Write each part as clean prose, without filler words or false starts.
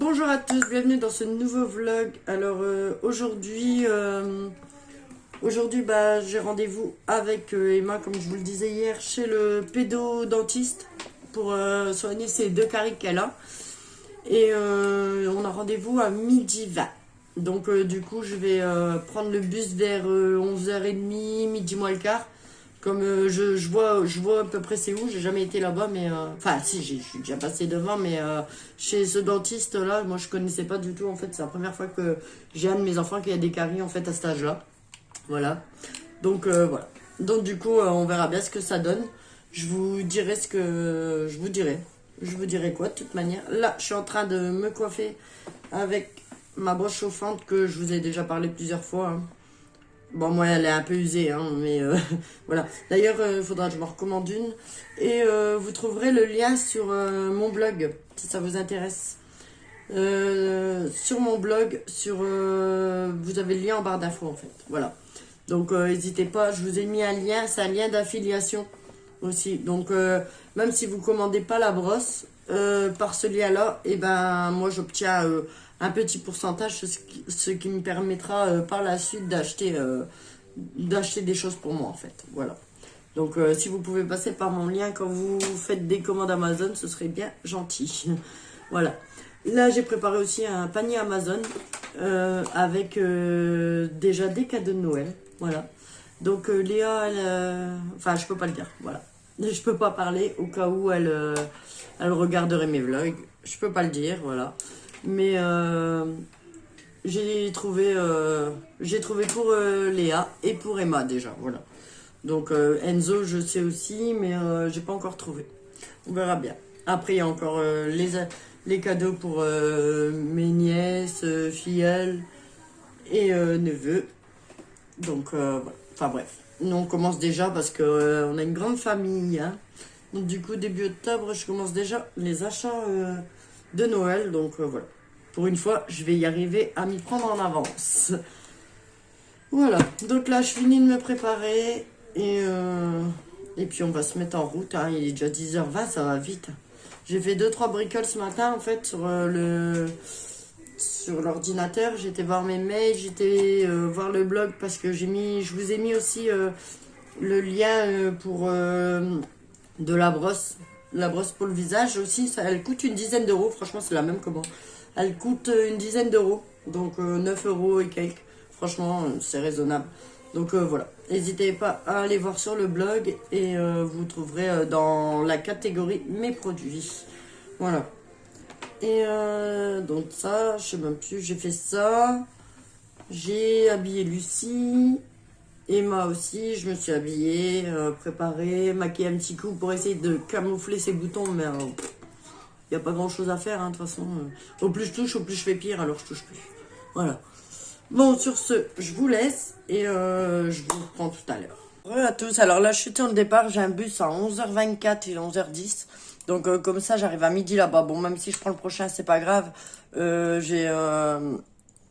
Bonjour à tous, bienvenue dans ce nouveau vlog. Alors aujourd'hui, j'ai rendez-vous avec Emma, comme je vous le disais hier, chez le pédodontiste pour soigner ces deux caries qu'elle a. Et on a rendez-vous à 12h20. Donc du coup, je vais prendre le bus vers 11h30, midi moins le quart. Comme je vois à peu près c'est où, j'ai jamais été là-bas, mais... Enfin, si, je suis déjà passé devant, mais chez ce dentiste-là, moi, je connaissais pas du tout, en fait. C'est la première fois que j'ai un de mes enfants qui a des caries, en fait, à cet âge-là. Voilà. Donc, voilà. Donc, du coup, on verra bien ce que ça donne. Je vous dirai ce que... Je vous dirai quoi, de toute manière. Là, je suis en train de me coiffer avec ma brosse chauffante que je vous ai déjà parlé plusieurs fois, hein. Bon, moi, elle est un peu usée, hein, mais voilà. D'ailleurs, il faudra que je m'en recommande une. Et vous trouverez le lien sur mon blog, si ça vous intéresse. Sur mon blog, vous avez le lien en barre d'infos, en fait. Voilà. Donc, n'hésitez pas, je vous ai mis un lien, c'est un lien d'affiliation aussi. Donc, même si vous ne commandez pas la brosse, par ce lien-là, et ben, moi, j'obtiens... un petit pourcentage, ce qui me permettra par la suite d'acheter des choses pour moi en fait. Voilà. Donc si vous pouvez passer par mon lien quand vous faites des commandes Amazon, ce serait bien gentil. Voilà. Là j'ai préparé aussi un panier Amazon avec déjà des cadeaux de Noël. Voilà. Donc Léa, enfin je peux pas le dire. Voilà. Je peux pas parler au cas où elle regarderait mes vlogs. Je peux pas le dire. Voilà. Mais j'ai trouvé pour Léa et pour Emma déjà, voilà. Donc Enzo je sais aussi, mais j'ai pas encore trouvé. On verra bien. Après il y a encore les cadeaux pour mes nièces, filleules et neveux. Donc voilà. Enfin bref, nous on commence déjà parce que on a une grande famille, hein. Donc du coup début octobre je commence déjà les achats de Noël, donc voilà. Pour une fois, je vais y arriver à m'y prendre en avance. Voilà, donc là, je finis de me préparer et puis on va se mettre en route, hein. Il est déjà 10h20, ça va vite. J'ai fait 2-3 bricoles ce matin, en fait, sur l'ordinateur. J'étais voir mes mails, j'étais voir le blog parce que je vous ai mis aussi le lien pour de la brosse pour le visage aussi. Ça, elle coûte une dizaine d'euros, franchement, c'est la même que moi. Elle coûte une dizaine d'euros, donc 9 euros et quelques. Franchement, c'est raisonnable. Donc voilà, n'hésitez pas à aller voir sur le blog et vous trouverez dans la catégorie mes produits. Voilà. Et donc ça, je sais même plus, j'ai fait ça. J'ai habillé Lucie, Emma aussi, je me suis habillée, préparée, maquillée un petit coup pour essayer de camoufler ses boutons, mais... il n'y a pas grand chose à faire, hein, de toute façon. Au plus je touche, au plus je fais pire, alors je touche plus. Voilà. Bon, sur ce, je vous laisse et je vous reprends tout à l'heure. Bonjour à tous, alors là je suis dans le départ, j'ai un bus à 11h24 et 11h10. Donc comme ça j'arrive à midi là-bas. Bon, même si je prends le prochain, c'est pas grave. Je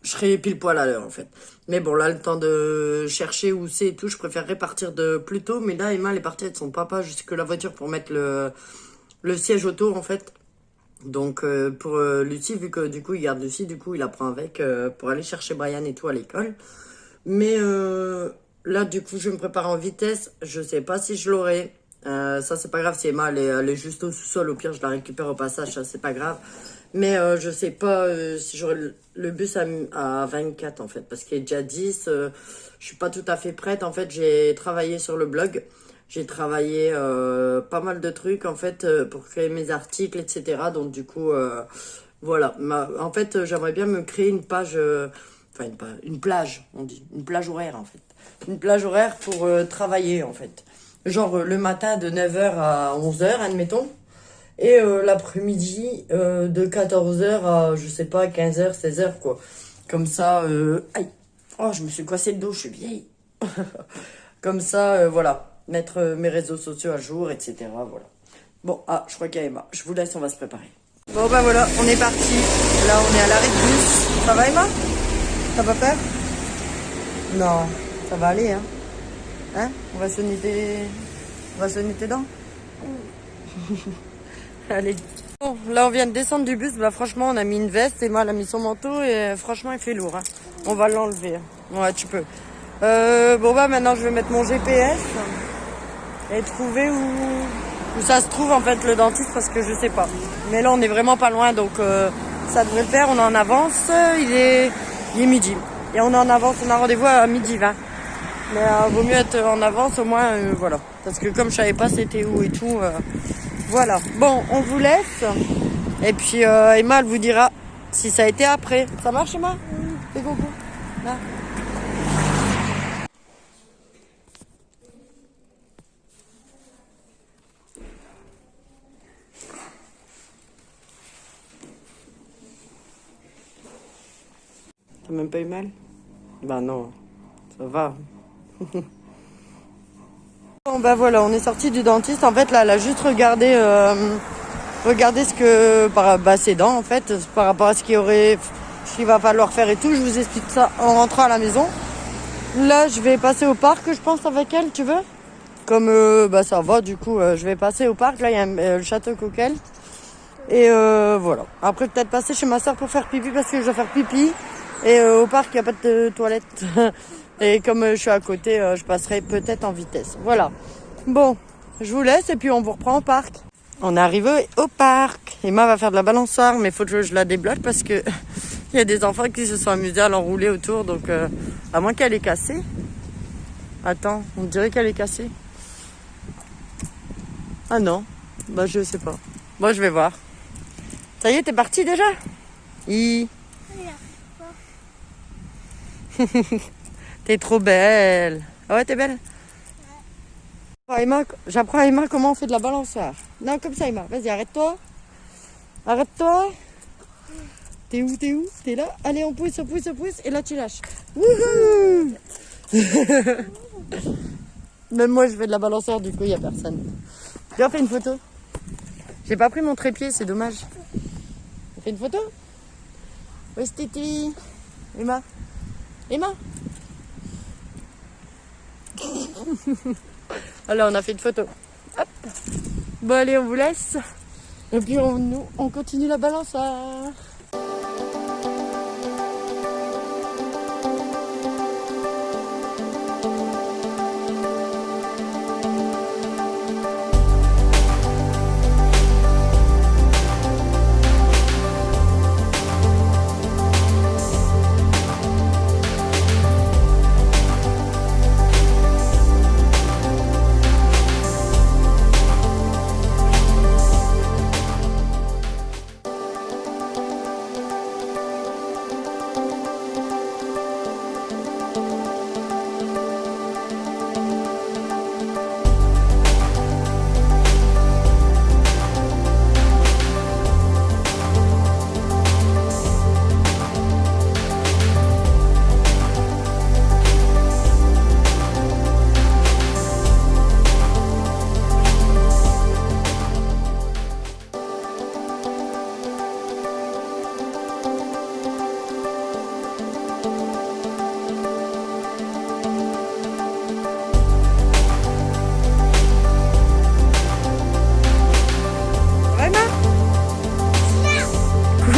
serai pile poil à l'heure en fait. Mais bon, là le temps de chercher où c'est et tout, je préférerais partir de plus tôt. Mais là Emma elle est partie avec son papa jusque la voiture pour mettre le siège auto en fait. Donc pour Lucie, vu que du coup il garde Lucie, du coup il la prend avec pour aller chercher Brian et tout à l'école. Mais là du coup je vais me préparer en vitesse, je sais pas si je l'aurai. Ça c'est pas grave, si Emma elle est juste au sous-sol, au pire je la récupère au passage, ça c'est pas grave. Mais je sais pas si j'aurai le bus à 24 en fait, parce qu'il est déjà 10, je suis pas tout à fait prête. En fait j'ai travaillé sur le blog. J'ai travaillé pas mal de trucs en fait pour créer mes articles, etc. Donc du coup, voilà. En fait, j'aimerais bien me créer une page, enfin une plage, on dit. Une plage horaire en fait. Une plage horaire pour travailler en fait. Genre le matin de 9h à 11h, admettons. Et l'après-midi de 14h à, je sais pas, 15h, 16h quoi. Comme ça, aïe. Oh, je me suis coincé le dos, je suis vieille. Comme ça, voilà. Mettre mes réseaux sociaux à jour, etc. Voilà. Bon, je crois qu'il y a Emma. Je vous laisse, on va se préparer. Bon, ben voilà, on est parti. Là, on est à l'arrêt de bus. Ça va, Emma? Ça va faire? Non, ça va aller, hein? Hein? On va soigner tes dents? Allez. Bon, là on vient de descendre du bus, bah franchement on a mis une veste, Emma elle a mis son manteau et franchement il fait lourd. Hein. On va l'enlever. Ouais, tu peux. Bon bah maintenant je vais mettre mon GPS et trouver où ça se trouve en fait le dentiste parce que je sais pas. Mais là on est vraiment pas loin donc ça devrait le faire, on est en avance, il est midi. Et on est en avance, on a rendez-vous à 12h20. Mais vaut mieux être en avance au moins, voilà. Parce que comme je savais pas c'était où et tout, voilà. Bon, on vous laisse. Et puis Emma, elle vous dira si ça a été après. Ça marche Emma? Fais coucou. Là. T'as même pas eu mal? Bah non, ça va. Bon bah voilà, on est sorti du dentiste. En fait là, elle a juste regardé ce que par ses dents en fait, par rapport à ce qu'il va falloir faire et tout. Je vous explique ça en rentrant à la maison. Là, je vais passer au parc, je pense, avec elle, tu veux? Comme ça va, du coup, je vais passer au parc. Là, il y a le château Coquel. Et voilà. Après, peut-être passer chez ma soeur pour faire pipi parce que je dois faire pipi. Et au parc, il n'y a pas de toilette. Et comme je suis à côté, je passerai peut-être en vitesse. Voilà. Bon, je vous laisse et puis on vous reprend au parc. On est arrivé au parc. Emma va faire de la balançoire, mais il faut que je la débloque parce que il y a des enfants qui se sont amusés à l'enrouler autour. Donc, à moins qu'elle est cassée. Attends, on dirait qu'elle est cassée. Ah non, bah je sais pas. Moi, je vais voir. Ça y est, t'es parti déjà? T'es trop belle. Ah ouais, t'es belle? J'apprends à Emma comment on fait de la balançoire. Non, comme ça, Emma. Vas-y, arrête-toi. Arrête-toi. T'es où? T'es là? Allez, on pousse. Et là, tu lâches. Wouhou. Même moi, je fais de la balançoire, du coup, il n'y a personne. Viens, on fait une photo. J'ai pas pris mon trépied, c'est dommage. On fait une photo? Où est-ce Titi? Emma? Alors, on a fait une photo. Hop. Bon, allez, on vous laisse. Et puis, on continue la balançoire.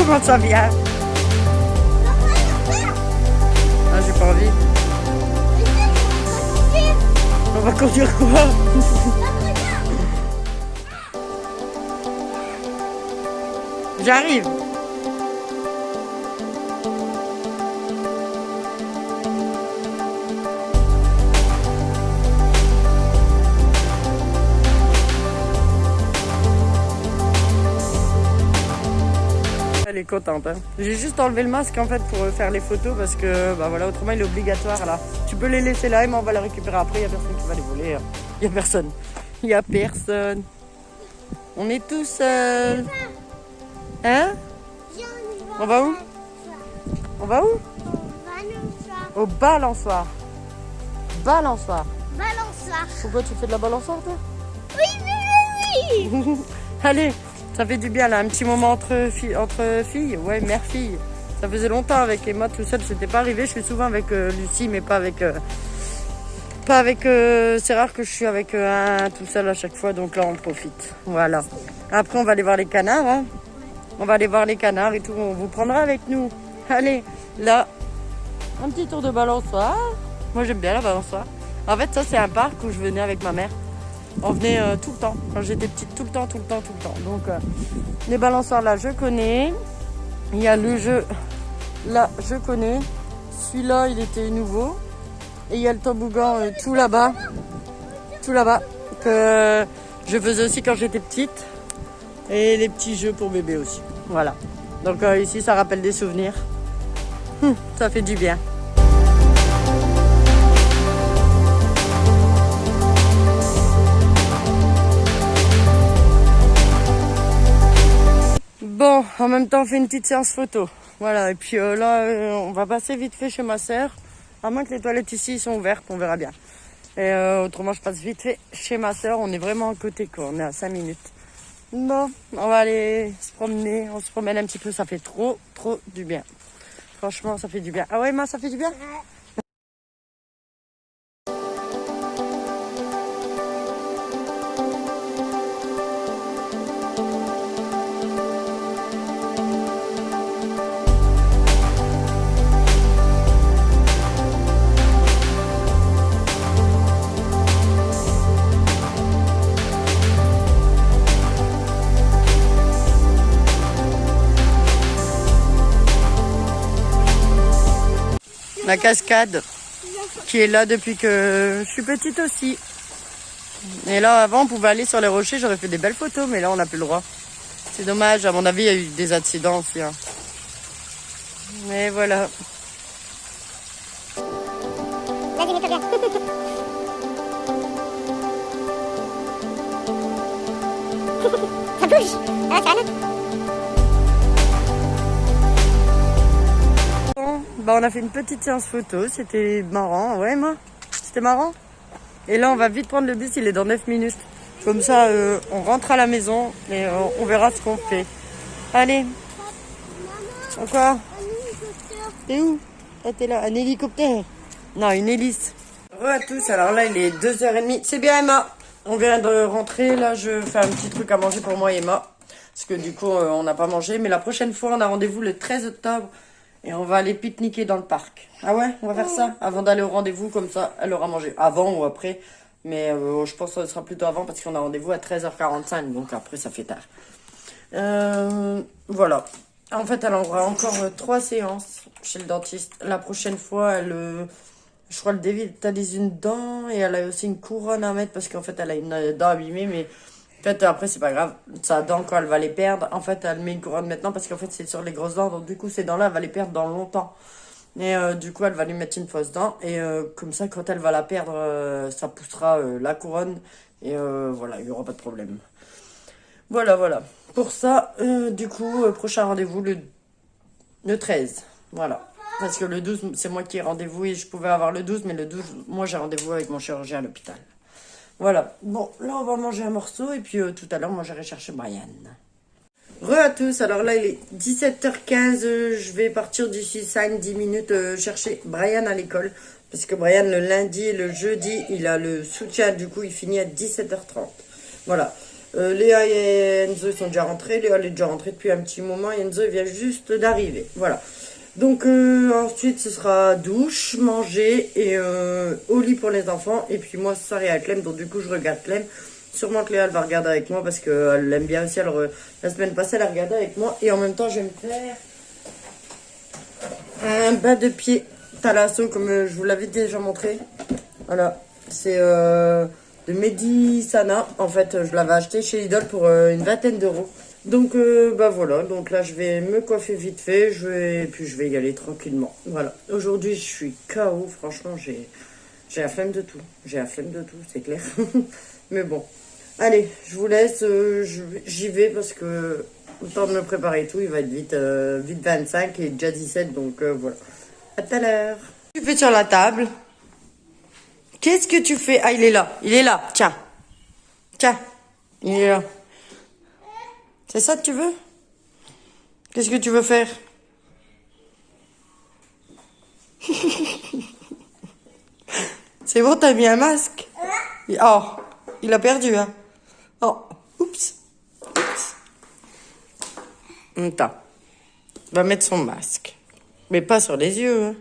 Comment ça vient? Ah, j'ai pas envie. On va conduire quoi? J'arrive. Elle est contente. Hein. J'ai juste enlevé le masque en fait pour faire les photos parce que bah voilà, autrement il est obligatoire là. Tu peux les laisser là et on va les récupérer après. Il n'y a personne qui va les voler. Il n'y a personne. Il n'y a personne. On est tous seuls. Hein? On va où? On va où? Au balançoire. Balançoire. Pourquoi tu fais de la balançoire toi? Oui. Allez. Ça fait du bien là, un petit moment entre filles, ouais, mère-fille. Ça faisait longtemps avec Emma tout seul, c'était pas arrivé. Je suis souvent avec Lucie, mais pas avec Pas avec... c'est rare que je suis avec un tout seul à chaque fois, donc là on profite. Voilà. Après on va aller voir les canards. Hein. On va aller voir les canards et tout. On vous prendra avec nous. Allez, là, un petit tour de balançoire. Moi j'aime bien la balançoire. En fait ça c'est un parc où je venais avec ma mère. On venait tout le temps. Quand j'étais petite, tout le temps. Donc les balançoires là je connais. Il y a le jeu là je connais. Celui-là il était nouveau. Et il y a le toboggan tout là-bas, que je faisais aussi quand j'étais petite. Et les petits jeux pour bébé aussi. Voilà. Donc ici, ça rappelle des souvenirs. Ça fait du bien. Bon, en même temps, on fait une petite séance photo. Voilà, et puis là, on va passer vite fait chez ma sœur. À moins que les toilettes ici sont ouvertes, on verra bien. Et autrement, je passe vite fait chez ma sœur. On est vraiment à côté, quoi. On est à 5 minutes. Bon, on va aller se promener. On se promène un petit peu. Ça fait trop du bien. Franchement, ça fait du bien. Ah ouais, Emma, ça fait du bien? La cascade qui est là depuis que je suis petite aussi. Et là, avant, on pouvait aller sur les rochers. J'aurais fait des belles photos, mais là, on n'a plus le droit. C'est dommage. À mon avis, il y a eu des accidents aussi. Hein. Mais voilà. Vas-y, mets-toi bien. Ça bouge. Ah, ça note. Bah, on a fait une petite séance photo, c'était marrant, ouais moi, c'était marrant. Et là on va vite prendre le bus, il est dans 9 minutes. Comme ça on rentre à la maison et on verra ce qu'on fait. Allez. Encore. T'es où? Ah, t'es là, un hélicoptère. Non, une hélice. Re à tous, alors là il est 2h30. C'est bien Emma. On vient de rentrer, là je fais un petit truc à manger pour moi et Emma. Parce que du coup on n'a pas mangé. Mais la prochaine fois on a rendez-vous le 13 octobre. Et on va aller pique-niquer dans le parc. Ah ouais, on va faire ça avant d'aller au rendez-vous, comme ça, elle aura mangé. Avant ou après. Mais je pense que ce sera plutôt avant parce qu'on a rendez-vous à 13h45. Donc après, ça fait tard. Voilà. En fait, elle aura encore 3 séances chez le dentiste. La prochaine fois, je crois, elle dévitalise une dent. Et elle a aussi une couronne à mettre parce qu'en fait, elle a une dent abîmée. Mais en fait, après, c'est pas grave. Sa dent, quand elle va les perdre, en fait, elle met une couronne maintenant parce qu'en fait, c'est sur les grosses dents. Donc, du coup, ces dents-là, elle va les perdre dans longtemps. Et du coup, elle va lui mettre une fausse dent. Et comme ça, quand elle va la perdre, ça poussera la couronne. Et voilà, il n'y aura pas de problème. Voilà. Pour ça, du coup, prochain rendez-vous le 13. Voilà. Parce que le 12, c'est moi qui ai rendez-vous et je pouvais avoir le 12. Mais le 12, moi, j'ai rendez-vous avec mon chirurgien à l'hôpital. Voilà, bon, là on va manger un morceau et puis tout à l'heure moi j'irai chercher Brian. Re à tous, alors là il est 17h15, je vais partir d'ici 5-10 minutes chercher Brian à l'école. Parce que Brian le lundi et le jeudi il a le soutien, du coup il finit à 17h30. Voilà, Léa et Enzo ils sont déjà rentrés, Léa elle est déjà rentrée depuis un petit moment et Enzo il vient juste d'arriver, voilà. Donc ensuite ce sera douche, manger et au lit pour les enfants. Et puis moi ce soir il y a Clem, donc du coup je regarde Clem. Sûrement que Léa elle va regarder avec moi parce qu'elle l'aime bien aussi. Alors la semaine passée elle a regardé avec moi. Et en même temps je vais me faire un bas de pied Thalasso comme je vous l'avais déjà montré. Voilà, c'est de Medisana. En fait je l'avais acheté chez Lidl pour une vingtaine d'euros. Donc bah voilà, donc là je vais me coiffer vite fait, puis je vais y aller tranquillement. Voilà, aujourd'hui je suis KO, franchement j'ai la flemme de tout, c'est clair. Mais bon, allez, je vous laisse, j'y vais parce que le temps de me préparer et tout, il va être vite 25 et déjà 17, donc voilà. À tout à l'heure. Tu fais sur la table. Qu'est-ce que tu fais? Ah il est là, tiens, il est là. C'est ça que tu veux? Qu'est-ce que tu veux faire? C'est bon, t'as mis un masque? Oh, il a perdu, hein. Oh, oups. Attends. Il va mettre son masque. Mais pas sur les yeux, hein.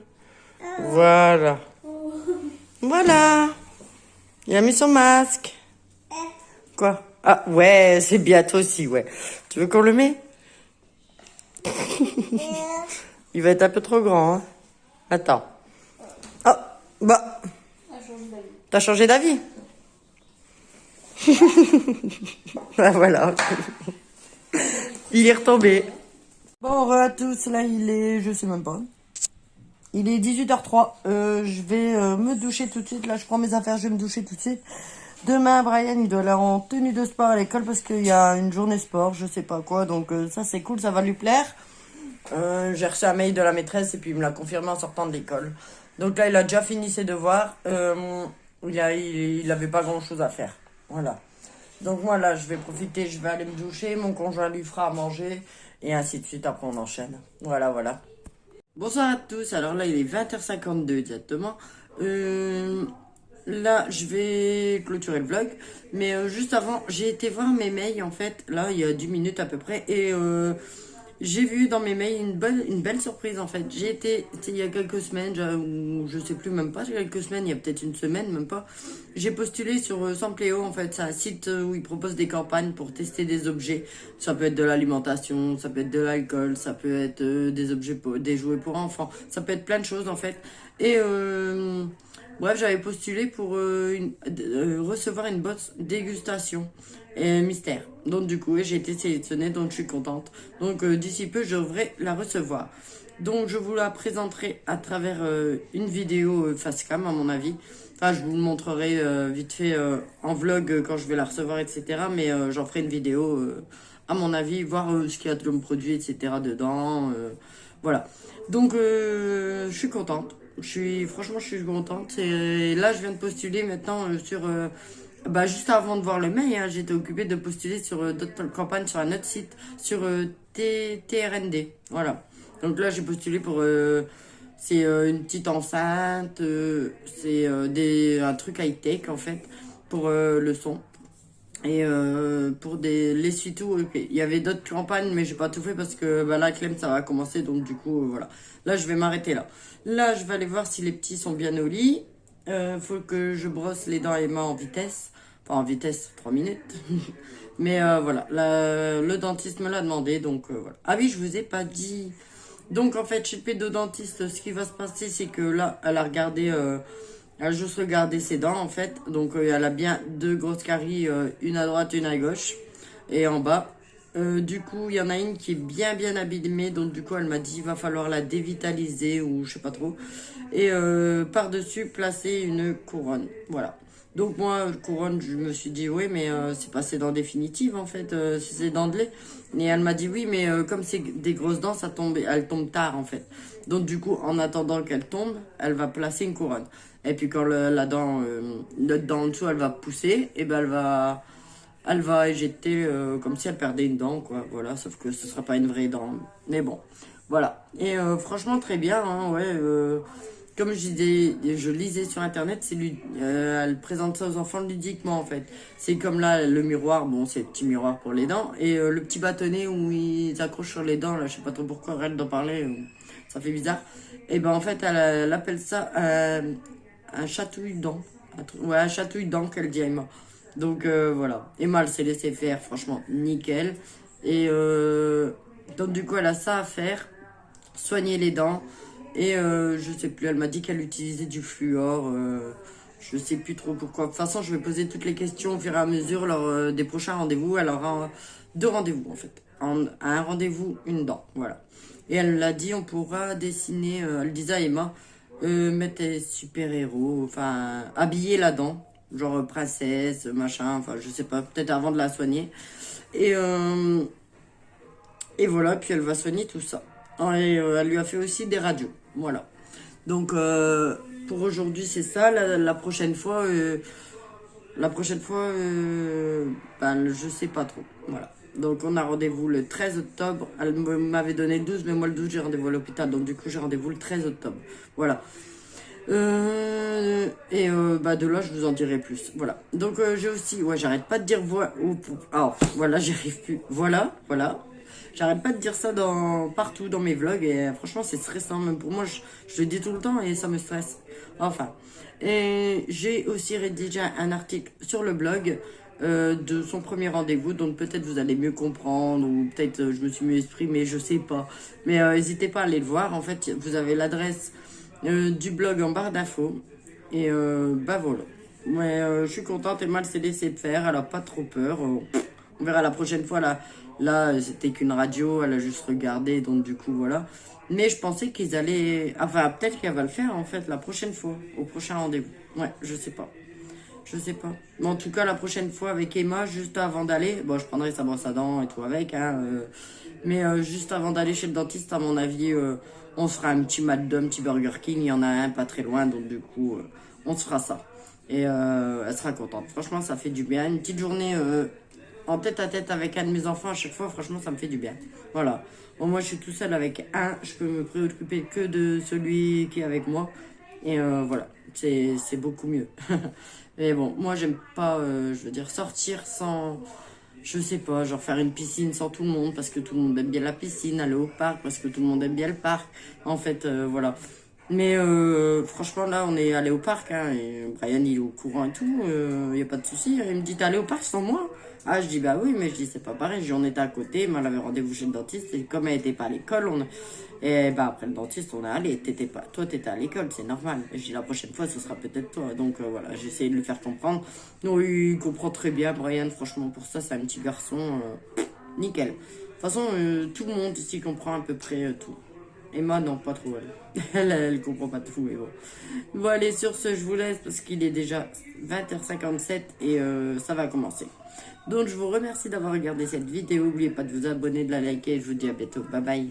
Voilà. Voilà. Il a mis son masque. Quoi? Ah, ouais, c'est bientôt aussi, ouais. Tu veux qu'on le met? Il va être un peu trop grand, hein. Attends. Oh, bah. T'as changé d'avis? Ah, voilà. Il est retombé. Bon, à tous, là, il est... Je sais même pas. Il est 18h03. Je vais me doucher tout de suite. Là, je prends mes affaires, je vais me doucher tout de suite. Demain, Brian, il doit aller en tenue de sport à l'école parce qu'il y a une journée sport, je sais pas quoi. Donc, ça, c'est cool, ça va lui plaire. J'ai reçu un mail de la maîtresse et puis il me l'a confirmé en sortant de l'école. Donc là, il a déjà fini ses devoirs. Il avait pas grand-chose à faire. Voilà. Donc moi, là, je vais profiter, je vais aller me doucher. Mon conjoint lui fera à manger et ainsi de suite. Après, on enchaîne. Voilà, voilà. Bonsoir à tous. Alors là, il est 20h52 exactement. Là, je vais clôturer le vlog. Mais juste avant, j'ai été voir mes mails, en fait. Là, il y a 10 minutes à peu près. Et j'ai vu dans mes mails une belle surprise, en fait. J'ai été, il y a quelques semaines, ou je sais plus, même pas, quelques semaines, il y a peut-être une semaine, même pas. J'ai postulé sur Sampléo, en fait. C'est un site où ils proposent des campagnes pour tester des objets. Ça peut être de l'alimentation, ça peut être de l'alcool, ça peut être des objets, des jouets pour enfants. Ça peut être plein de choses, en fait. Et bref, j'avais postulé pour recevoir une boîte dégustation mystère. Donc du coup, j'ai été sélectionnée, donc je suis contente. Donc d'ici peu, je devrais la recevoir. Donc je vous la présenterai à travers une vidéo face cam, à mon avis. Enfin, je vous le montrerai vite fait en vlog quand je vais la recevoir, etc. Mais j'en ferai une vidéo, à mon avis, voir ce qu'il y a comme produit, etc. dedans. Voilà. Donc je suis contente. Franchement, je suis contente. Et là, je viens de postuler maintenant sur... juste avant de voir le mail, hein, j'étais occupée de postuler sur d'autres campagnes sur un autre site, sur TRND. Voilà. Donc là, j'ai postulé pour... c'est une petite enceinte, c'est un truc high-tech, en fait, pour le son. Et pour l'essuie-tout, okay. Il y avait d'autres campagnes, mais j'ai pas tout fait parce que là, Clem, ça va commencer. Donc du coup, voilà. Là, je vais m'arrêter là. Là, je vais aller voir si les petits sont bien au lit. Faut que je brosse les dents et mains en vitesse. Enfin, en vitesse, 3 minutes. Mais voilà, le dentiste me l'a demandé, donc voilà. Ah oui, je vous ai pas dit. Donc en fait, chez le pédodontiste, ce qui va se passer, c'est que là, elle a regardé... elle a juste regardé ses dents, en fait. Donc, elle a bien 2 grosses caries, une à droite, une à gauche. Et en bas. Du coup, il y en a une qui est bien abîmée. Donc, du coup, elle m'a dit, il va falloir la dévitaliser ou je sais pas trop. Et par-dessus, placer une couronne. Voilà. Donc, moi, couronne, je me suis dit, oui, mais c'est pas ses dents définitives, en fait. C'est ses dents de lait. Et elle m'a dit, oui, mais comme c'est des grosses dents, elles tombent tard, en fait. Donc, du coup, en attendant qu'elle tombe, elle va placer une couronne. Et puis quand la dent, notre dent en dessous, elle va pousser, et ben elle va éjecter comme si elle perdait une dent, quoi. Voilà, sauf que ce sera pas une vraie dent. Mais bon, voilà. Et franchement, très bien, hein, ouais. Comme je lisais sur internet, elle présente ça aux enfants ludiquement, en fait. C'est comme là, le miroir, bon, c'est le petit miroir pour les dents, et le petit bâtonnet où ils accrochent sur les dents, là, je sais pas trop pourquoi, arrête d'en parler, ça fait bizarre. Et ben en fait, elle appelle ça un chatouille-dent. Ouais, un chatouille-dent qu'elle dit à Emma. Donc voilà. Emma, elle s'est laissée faire, franchement, nickel. Et donc du coup, elle a ça à faire. Soigner les dents. Et je sais plus, elle m'a dit qu'elle utilisait du fluor. Je sais plus trop pourquoi. De toute façon, je vais poser toutes les questions au fur et à mesure lors des prochains rendez-vous. Elle aura 2 rendez-vous en fait. Un rendez-vous, une dent. Voilà. Et elle l'a dit, on pourra dessiner, elle disait à Emma, mettre des super-héros, enfin, habiller la dent, genre princesse, machin, enfin, je sais pas, peut-être avant de la soigner. Et voilà, puis elle va soigner tout ça. Et elle lui a fait aussi des radios, voilà. Donc, pour aujourd'hui, c'est ça. La prochaine fois, je sais pas trop, voilà. Donc on a rendez-vous le 13 octobre. Elle m'avait donné le 12, mais moi le 12 j'ai rendez-vous à l'hôpital. Donc du coup j'ai rendez-vous le 13 octobre. Voilà. Bah de là, je vous en dirai plus. Voilà. Donc j'ai aussi, ouais, j'arrête pas de dire voilà. Alors voilà, j'y arrive plus. Voilà, voilà. J'arrête pas de dire ça partout dans mes vlogs et franchement c'est stressant. Même pour moi, je le dis tout le temps et ça me stresse. Enfin. Et j'ai aussi rédigé un article sur le blog de son premier rendez-vous. Donc peut-être vous allez mieux comprendre ou peut-être je me suis mieux exprimé, je sais pas. Mais n'hésitez pas à aller le voir. En fait, vous avez l'adresse du blog en barre d'infos. Et bah voilà. Ouais, je suis contente, Emma s'est laissée faire, elle a pas trop peur. On verra la prochaine fois. Là c'était qu'une radio, elle a juste regardé, donc du coup voilà. Mais je pensais qu'ils allaient. Enfin, peut-être qu'elle va le faire en fait la prochaine fois, au prochain rendez-vous. Ouais, je sais pas. Je sais pas. Mais en tout cas, la prochaine fois avec Emma, juste avant d'aller, bon, je prendrai sa brosse à dents et tout avec, hein. Mais juste avant d'aller chez le dentiste, à mon avis, on se fera un petit McDo, un petit Burger King. Il y en a un pas très loin, donc du coup, on se fera ça. Et elle sera contente. Franchement, ça fait du bien. Une petite journée en tête à tête avec un de mes enfants à chaque fois, franchement, ça me fait du bien. Voilà. Bon, moi, je suis tout seul avec un. Je peux me préoccuper que de celui qui est avec moi. Et voilà, c'est beaucoup mieux. Mais bon, moi j'aime pas, je veux dire, sortir sans, je sais pas, genre faire une piscine sans tout le monde parce que tout le monde aime bien la piscine, aller au parc parce que tout le monde aime bien le parc. En fait, voilà. Mais franchement, là, on est allé au parc, hein, et Brian, il est au courant et tout, il n'y a pas de souci. Il me dit, t'es allé au parc sans moi? Ah, je dis, bah oui, mais je dis, c'est pas pareil. On était à côté, mais elle avait rendez-vous chez le dentiste, et comme elle était pas à l'école, et bah après le dentiste, on est allé. Toi, t'étais à l'école, c'est normal. Et je dis, la prochaine fois, ce sera peut-être toi. Donc voilà, j'ai essayé de le faire comprendre. Non, il comprend très bien, Brian, franchement, pour ça, c'est un petit garçon, nickel. De toute façon, tout le monde ici comprend à peu près tout. Emma, non, pas trop, elle. Elle comprend pas tout, mais bon. Bon, allez, sur ce, je vous laisse parce qu'il est déjà 20h57 et ça va commencer. Donc, je vous remercie d'avoir regardé cette vidéo. N'oubliez pas de vous abonner, de la liker. Je vous dis à bientôt. Bye bye.